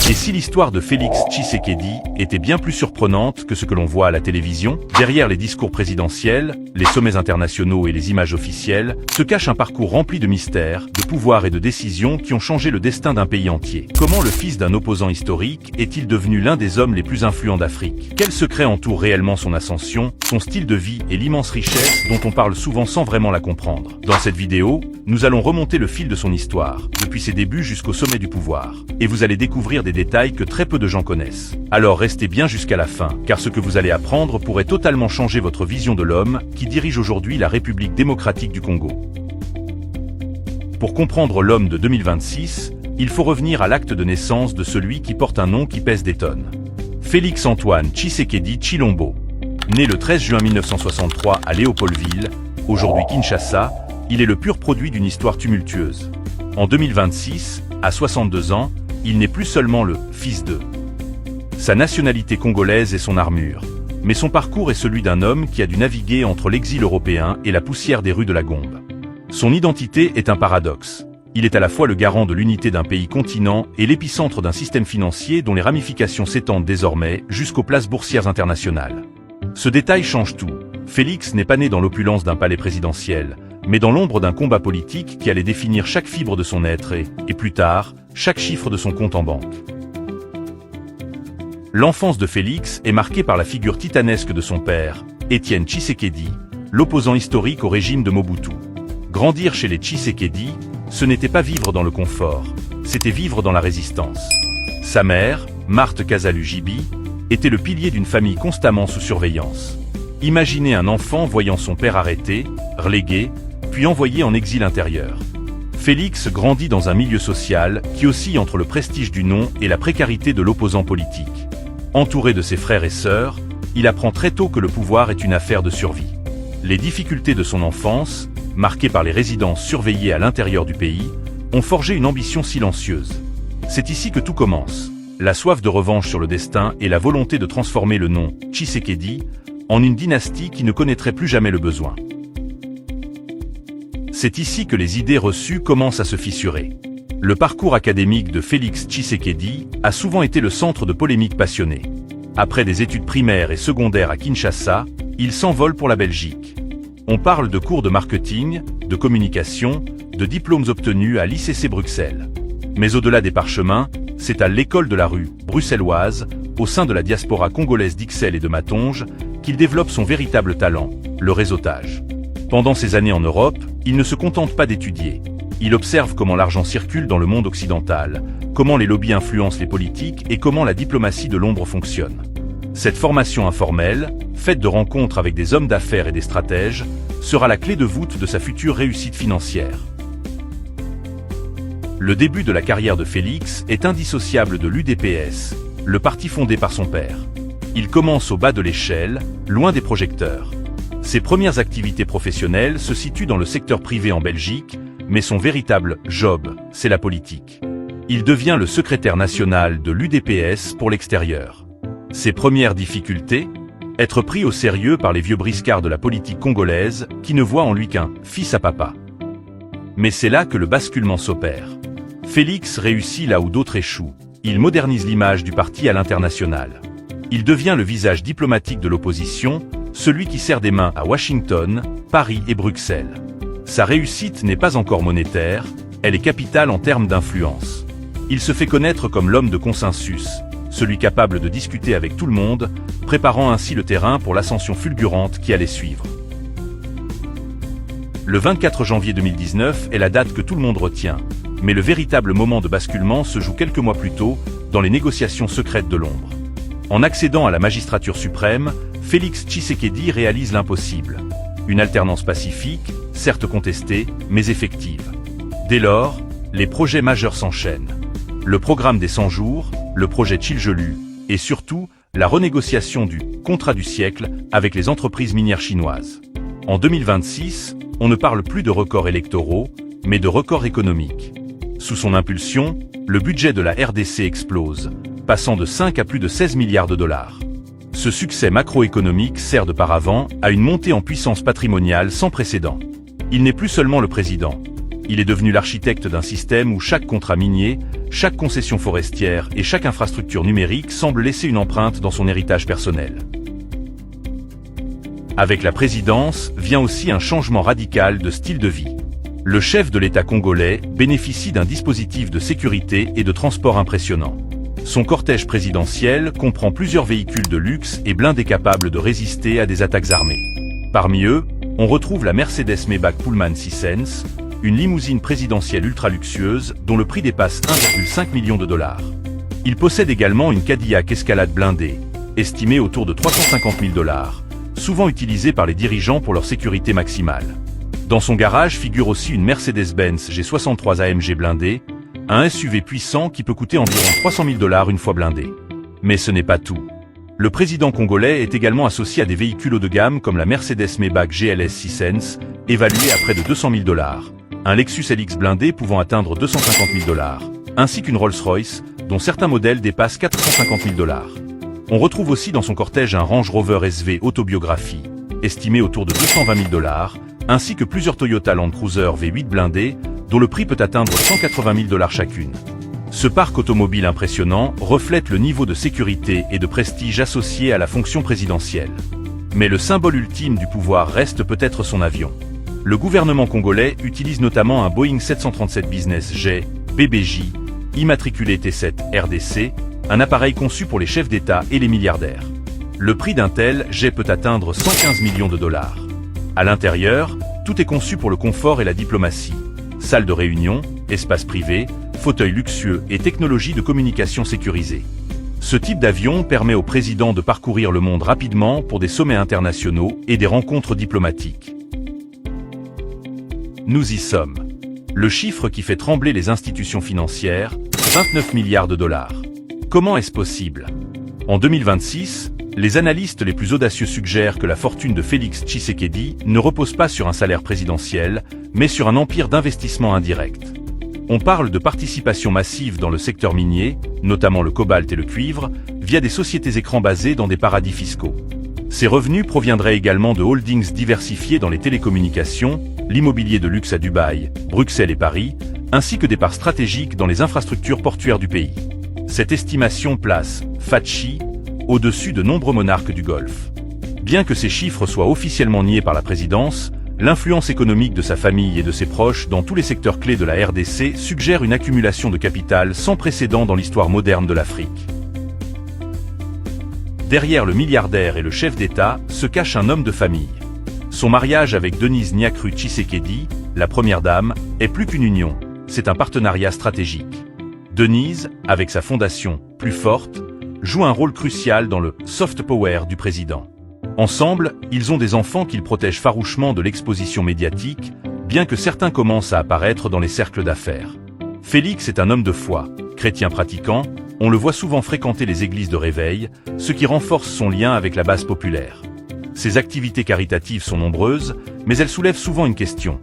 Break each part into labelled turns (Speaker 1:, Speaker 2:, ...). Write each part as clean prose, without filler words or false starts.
Speaker 1: Et si l'histoire de Félix Tshisekedi était bien plus surprenante que ce que l'on voit à la télévision, derrière les discours présidentiels, les sommets internationaux et les images officielles, se cache un parcours rempli de mystères, de pouvoirs et de décisions qui ont changé le destin d'un pays entier. Comment le fils d'un opposant historique est-il devenu l'un des hommes les plus influents d'Afrique? Quels secrets entourent réellement son ascension, son style de vie et l'immense richesse dont on parle souvent sans vraiment la comprendre? Dans cette vidéo, nous allons remonter le fil de son histoire, depuis ses débuts jusqu'au sommet du pouvoir. Et vous allez découvrir des détails que très peu de gens connaissent. Alors restez bien jusqu'à la fin, car ce que vous allez apprendre pourrait totalement changer votre vision de l'homme qui dirige aujourd'hui la République démocratique du Congo. Pour comprendre l'homme de 2026, il faut revenir à l'acte de naissance de celui qui porte un nom qui pèse des tonnes. Félix Antoine Tshisekedi Tshilombo. Né le 13 juin 1963 à Léopoldville, aujourd'hui Kinshasa, il est le pur produit d'une histoire tumultueuse. En 2026, à 62 ans, il n'est plus seulement le « fils de ». Sa nationalité congolaise est son armure, mais son parcours est celui d'un homme qui a dû naviguer entre l'exil européen et la poussière des rues de la Gombe. Son identité est un paradoxe. Il est à la fois le garant de l'unité d'un pays continent et l'épicentre d'un système financier dont les ramifications s'étendent désormais jusqu'aux places boursières internationales. Ce détail change tout. Félix n'est pas né dans l'opulence d'un palais présidentiel, mais dans l'ombre d'un combat politique qui allait définir chaque fibre de son être et plus tard, chaque chiffre de son compte en banque. L'enfance de Félix est marquée par la figure titanesque de son père, Étienne Tshisekedi, l'opposant historique au régime de Mobutu. Grandir chez les Tshisekedi, ce n'était pas vivre dans le confort, c'était vivre dans la résistance. Sa mère, Marthe Kasalu-Jibi, était le pilier d'une famille constamment sous surveillance. Imaginez un enfant voyant son père arrêté, relégué, puis envoyé en exil intérieur. Félix grandit dans un milieu social qui oscille entre le prestige du nom et la précarité de l'opposant politique. Entouré de ses frères et sœurs, il apprend très tôt que le pouvoir est une affaire de survie. Les difficultés de son enfance, marquées par les résidences surveillées à l'intérieur du pays, ont forgé une ambition silencieuse. C'est ici que tout commence. La soif de revanche sur le destin et la volonté de transformer le nom Tshisekedi en une dynastie qui ne connaîtrait plus jamais le besoin. C'est ici que les idées reçues commencent à se fissurer. Le parcours académique de Félix Tshisekedi a souvent été le centre de polémiques passionnées. Après des études primaires et secondaires à Kinshasa, il s'envole pour la Belgique. On parle de cours de marketing, de communication, de diplômes obtenus à l'ICC Bruxelles. Mais au-delà des parchemins, c'est à l'école de la rue, bruxelloise, au sein de la diaspora congolaise d'Ixelles et de Matonge, qu'il développe son véritable talent, le réseautage. Pendant ses années en Europe, il ne se contente pas d'étudier. Il observe comment l'argent circule dans le monde occidental, comment les lobbies influencent les politiques et comment la diplomatie de l'ombre fonctionne. Cette formation informelle, faite de rencontres avec des hommes d'affaires et des stratèges, sera la clé de voûte de sa future réussite financière. Le début de la carrière de Félix est indissociable de l'UDPS, le parti fondé par son père. Il commence au bas de l'échelle, loin des projecteurs. Ses premières activités professionnelles se situent dans le secteur privé en Belgique, mais son véritable « job », c'est la politique. Il devient le secrétaire national de l'UDPS pour l'extérieur. Ses premières difficultés ? Être pris au sérieux par les vieux briscards de la politique congolaise qui ne voient en lui qu'un « fils à papa ». Mais c'est là que le basculement s'opère. Félix réussit là où d'autres échouent. Il modernise l'image du parti à l'international. Il devient le visage diplomatique de l'opposition, celui qui serre des mains à Washington, Paris et Bruxelles. Sa réussite n'est pas encore monétaire, elle est capitale en termes d'influence. Il se fait connaître comme l'homme de consensus, celui capable de discuter avec tout le monde, préparant ainsi le terrain pour l'ascension fulgurante qui allait suivre. Le 24 janvier 2019 est la date que tout le monde retient, mais le véritable moment de basculement se joue quelques mois plus tôt, dans les négociations secrètes de l'ombre. En accédant à la magistrature suprême, Félix Tshisekedi réalise l'impossible. Une alternance pacifique, certes contestée, mais effective. Dès lors, les projets majeurs s'enchaînent. Le programme des 100 jours, le projet Tshilejelu, et surtout, la renégociation du « contrat du siècle » avec les entreprises minières chinoises. En 2026, on ne parle plus de records électoraux, mais de records économiques. Sous son impulsion, le budget de la RDC explose, passant de 5 à plus de 16 milliards de dollars. Ce succès macroéconomique sert de paravent à une montée en puissance patrimoniale sans précédent. Il n'est plus seulement le président. Il est devenu l'architecte d'un système où chaque contrat minier, chaque concession forestière et chaque infrastructure numérique semble laisser une empreinte dans son héritage personnel. Avec la présidence vient aussi un changement radical de style de vie. Le chef de l'État congolais bénéficie d'un dispositif de sécurité et de transport impressionnant. Son cortège présidentiel comprend plusieurs véhicules de luxe et blindés capables de résister à des attaques armées. Parmi eux, on retrouve la Mercedes-Maybach Pullman Sissens, une limousine présidentielle ultra luxueuse dont le prix dépasse 1,5 million de dollars. Il possède également une Cadillac Escalade blindée, estimée autour de 350 000 dollars, souvent utilisée par les dirigeants pour leur sécurité maximale. Dans son garage figure aussi une Mercedes-Benz G63 AMG blindée, un SUV puissant qui peut coûter environ 300 000 dollars une fois blindé. Mais ce n'est pas tout. Le président congolais est également associé à des véhicules haut de gamme comme la Mercedes-Maybach GLS Sissens, évaluée à près de 200 000 dollars, un Lexus LX blindé pouvant atteindre 250 000 dollars, ainsi qu'une Rolls-Royce, dont certains modèles dépassent 450 000 dollars. On retrouve aussi dans son cortège un Range Rover SV Autobiographie, estimé autour de 220 000 dollars, ainsi que plusieurs Toyota Land Cruiser V8 blindés, dont le prix peut atteindre 180 000 dollars chacune. Ce parc automobile impressionnant reflète le niveau de sécurité et de prestige associé à la fonction présidentielle. Mais le symbole ultime du pouvoir reste peut-être son avion. Le gouvernement congolais utilise notamment un Boeing 737 Business Jet, BBJ, immatriculé T7 RDC, un appareil conçu pour les chefs d'État et les milliardaires. Le prix d'un tel jet peut atteindre 115 millions de dollars. À l'intérieur, tout est conçu pour le confort et la diplomatie. Salle de réunion, espace privé, fauteuils luxueux et technologies de communication sécurisées. Ce type d'avion permet au président de parcourir le monde rapidement pour des sommets internationaux et des rencontres diplomatiques. Nous y sommes. Le chiffre qui fait trembler les institutions financières, 29 milliards de dollars. Comment est-ce possible? En 2026, les analystes les plus audacieux suggèrent que la fortune de Félix Tshisekedi ne repose pas sur un salaire présidentiel, mais sur un empire d'investissement indirect. On parle de participation massive dans le secteur minier, notamment le cobalt et le cuivre, via des sociétés écrans basées dans des paradis fiscaux. Ces revenus proviendraient également de holdings diversifiés dans les télécommunications, l'immobilier de luxe à Dubaï, Bruxelles et Paris, ainsi que des parts stratégiques dans les infrastructures portuaires du pays. Cette estimation place Fachi au-dessus de nombreux monarques du Golfe. Bien que ces chiffres soient officiellement niés par la présidence, l'influence économique de sa famille et de ses proches dans tous les secteurs clés de la RDC suggère une accumulation de capital sans précédent dans l'histoire moderne de l'Afrique. Derrière le milliardaire et le chef d'État se cache un homme de famille. Son mariage avec Denise Nyakru Tshisekedi, la première dame, est plus qu'une union, c'est un partenariat stratégique. Denise, avec sa fondation « Plus forte », joue un rôle crucial dans le « soft power » du président. Ensemble, ils ont des enfants qu'ils protègent farouchement de l'exposition médiatique, bien que certains commencent à apparaître dans les cercles d'affaires. Félix est un homme de foi, chrétien pratiquant, on le voit souvent fréquenter les églises de réveil, ce qui renforce son lien avec la base populaire. Ses activités caritatives sont nombreuses, mais elles soulèvent souvent une question.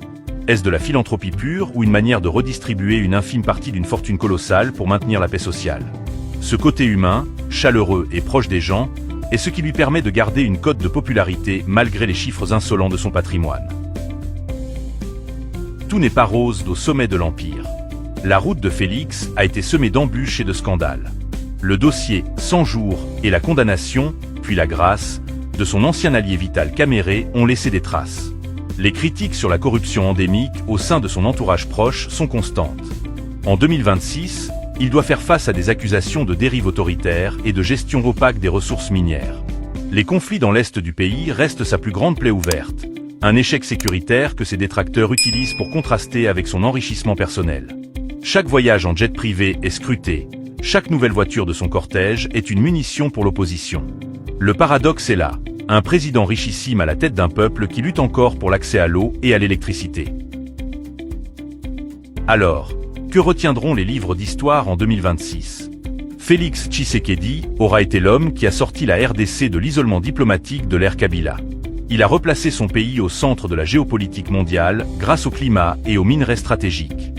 Speaker 1: Est-ce de la philanthropie pure ou une manière de redistribuer une infime partie d'une fortune colossale pour maintenir la paix sociale? Ce côté humain, chaleureux et proche des gens, est ce qui lui permet de garder une cote de popularité malgré les chiffres insolents de son patrimoine. Tout n'est pas rose au sommet de l'Empire. La route de Félix a été semée d'embûches et de scandales. Le dossier 100 jours et la condamnation, puis la grâce, de son ancien allié Vital Kamerhe ont laissé des traces. Les critiques sur la corruption endémique au sein de son entourage proche sont constantes. En 2026, il doit faire face à des accusations de dérive autoritaire et de gestion opaque des ressources minières. Les conflits dans l'est du pays restent sa plus grande plaie ouverte, un échec sécuritaire que ses détracteurs utilisent pour contraster avec son enrichissement personnel. Chaque voyage en jet privé est scruté, chaque nouvelle voiture de son cortège est une munition pour l'opposition. Le paradoxe est là, un président richissime à la tête d'un peuple qui lutte encore pour l'accès à l'eau et à l'électricité. Alors, que retiendront les livres d'histoire en 2026? Félix Tshisekedi aura été l'homme qui a sorti la RDC de l'isolement diplomatique de l'ère Kabila. Il a replacé son pays au centre de la géopolitique mondiale grâce au climat et aux minerais stratégiques.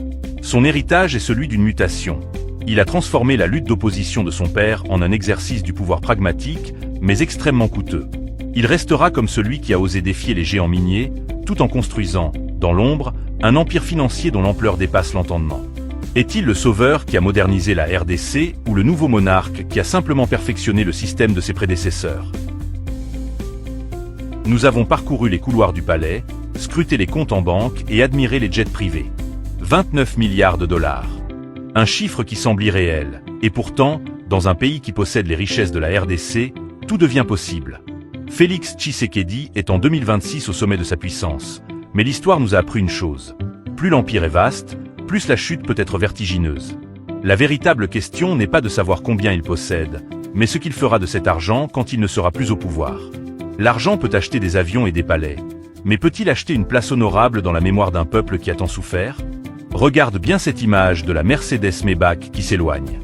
Speaker 1: Son héritage est celui d'une mutation. Il a transformé la lutte d'opposition de son père en un exercice du pouvoir pragmatique, mais extrêmement coûteux. Il restera comme celui qui a osé défier les géants miniers, tout en construisant, dans l'ombre, Un empire financier dont l'ampleur dépasse l'entendement. Est-il le sauveur qui a modernisé la RDC ou le nouveau monarque qui a simplement perfectionné le système de ses prédécesseurs? Nous avons parcouru les couloirs du palais, scruté les comptes en banque et admiré les jets privés. 29 milliards de dollars. Un chiffre qui semble irréel. Et pourtant, dans un pays qui possède les richesses de la RDC, tout devient possible. Félix Tshisekedi est en 2026 au sommet de sa puissance. Mais l'histoire nous a appris une chose. Plus l'empire est vaste, plus la chute peut être vertigineuse. La véritable question n'est pas de savoir combien il possède, mais ce qu'il fera de cet argent quand il ne sera plus au pouvoir. L'argent peut acheter des avions et des palais, mais peut-il acheter une place honorable dans la mémoire d'un peuple qui a tant souffert? Regarde bien cette image de la Mercedes Maybach qui s'éloigne.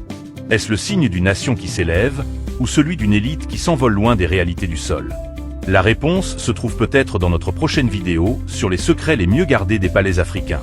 Speaker 1: Est-ce le signe d'une nation qui s'élève, ou celui d'une élite qui s'envole loin des réalités du sol? La réponse se trouve peut-être dans notre prochaine vidéo sur les secrets les mieux gardés des palais africains.